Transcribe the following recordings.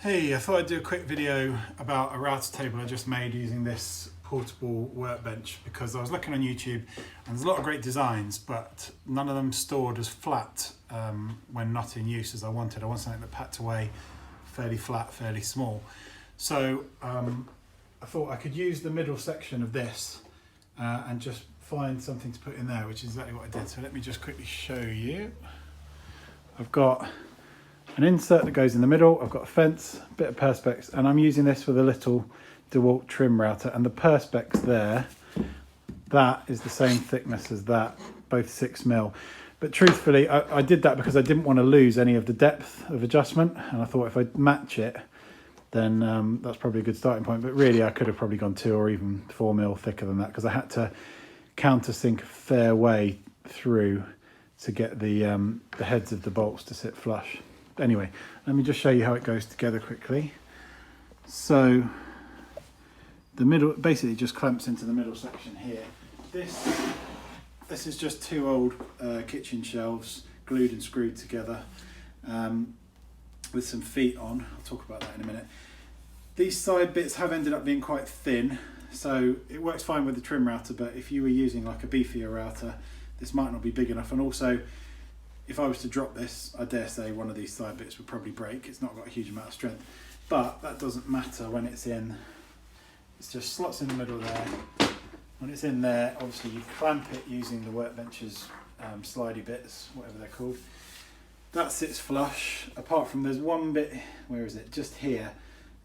Hey, I thought I'd do a quick video about a router table I just made using this portable workbench because I was looking on YouTube and there's a lot of great designs, but none of them stored as flat when not in use as I wanted. I want something that packed away fairly flat, fairly small. So I thought I could use the middle section of this and just find something to put in there, which is exactly what I did. So let me just quickly show you. I've got an insert that goes in the middle, I've got a fence, a bit of perspex, and I'm using this with a little DeWalt trim router, and the perspex there, that is the same thickness as that, both 6mm. But truthfully, I did that because I didn't want to lose any of the depth of adjustment, and I thought if I match it, then that's probably a good starting point. But really, I could have probably gone 2 or even 4mm thicker than that, because I had to countersink a fair way through to get the heads of the bolts to sit flush. Anyway, let me just show you how it goes together quickly. So the middle basically just clamps into the middle section here. This is just 2 old kitchen shelves glued and screwed together with some feet on. I'll talk about that in a minute. These side bits have ended up being quite thin, so it works fine with the trim router, but if you were using like a beefier router, this might not be big enough. And also, if I was to drop this, I dare say one of these side bits would probably break. It's not got a huge amount of strength, but that doesn't matter when it's in. It's just slots in the middle there. When it's in there, obviously you clamp it using the workbench's slidey bits, whatever they're called. That sits flush, apart from there's one bit, where is it? Just here.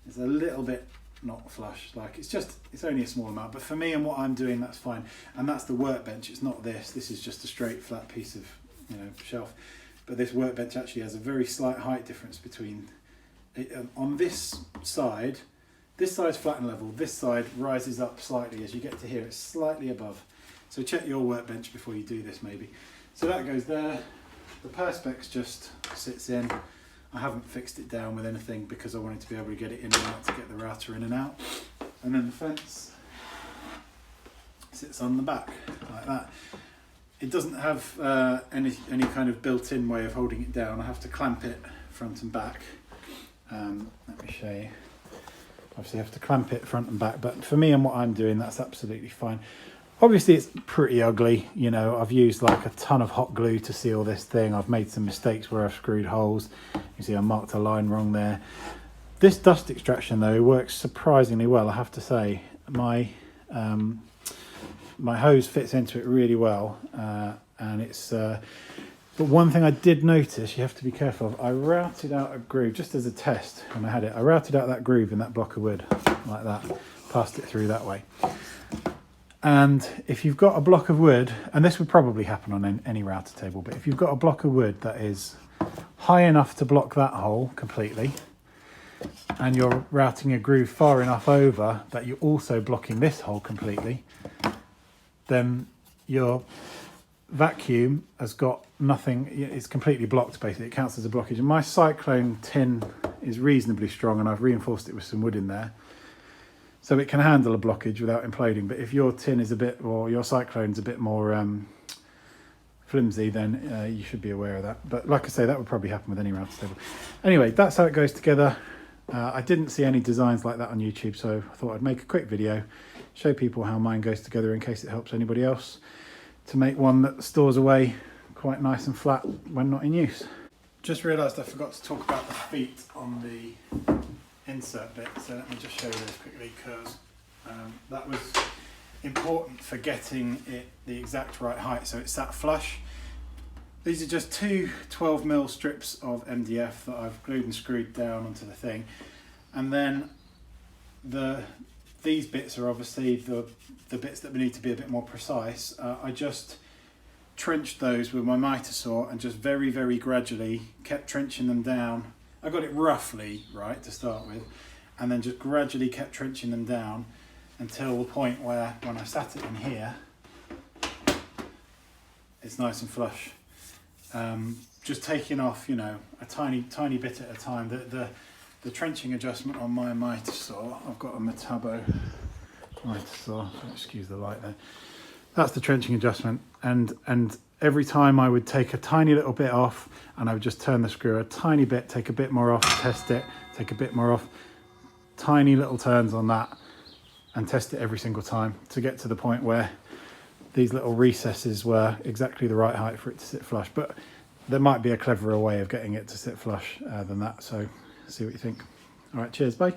There's a little bit not flush, like it's only a small amount, but for me and what I'm doing, that's fine. And that's the workbench, it's not this. This is just a straight flat piece of shelf, but this workbench actually has a very slight height difference between it, on this side is flat and level, this side rises up slightly. As you get to here, it's slightly above, so check your workbench before you do this maybe. So that goes there, the perspex just sits in. I haven't fixed it down with anything because I wanted to be able to get it in and out to get the router in and out, and then the fence sits on the back like that. It doesn't have any kind of built-in way of holding it down. I have to clamp it front and back. Let me show you. Obviously I have to clamp it front and back, but for me and what I'm doing, that's absolutely fine. Obviously it's pretty ugly, you know, I've used like a ton of hot glue to seal this thing. I've made some mistakes where I've screwed holes. You see I marked a line wrong there. This dust extraction though works surprisingly well, I have to say. My hose fits into it really well, and it's but one thing I did notice you have to be careful of, I routed out a groove just as a test when I had it. I routed out that groove in that block of wood like that, passed it through that way. And if you've got a block of wood, and this would probably happen on any router table, but if you've got a block of wood that is high enough to block that hole completely, and you're routing a groove far enough over that you're also blocking this hole completely, then your vacuum has got nothing, it's completely blocked basically, it counts as a blockage. And my cyclone tin is reasonably strong and I've reinforced it with some wood in there, so it can handle a blockage without imploding. But if your tin is a bit, or your cyclone's a bit more flimsy, then you should be aware of that. But like I say, that would probably happen with any router table. Anyway, that's how it goes together. I didn't see any designs like that on YouTube, so I thought I'd make a quick video, show people how mine goes together in case it helps anybody else to make one that stores away quite nice and flat when not in use. Just realised I forgot to talk about the feet on the insert bit, so let me just show you this quickly, because that was important for getting it the exact right height so it sat flush. These are just 2 12mm strips of MDF that I've glued and screwed down onto the thing, and then these bits are obviously the bits that need to be a bit more precise. I just trenched those with my miter saw and just very, very gradually kept trenching them down. I got it roughly right to start with, and then just gradually kept trenching them down until the point where when I sat it in here, it's nice and flush. Just taking off, you know, a tiny bit at a time. The trenching adjustment on my miter saw, I've got a Metabo miter saw, so excuse the light there. That's the trenching adjustment, and every time I would take a tiny little bit off and I would just turn the screw a tiny bit, take a bit more off, test it, take a bit more off. Tiny little turns on that, and test it every single time to get to the point where these little recesses were exactly the right height for it to sit flush. But there might be a cleverer way of getting it to sit flush than that, so see what you think. All right, cheers, bye.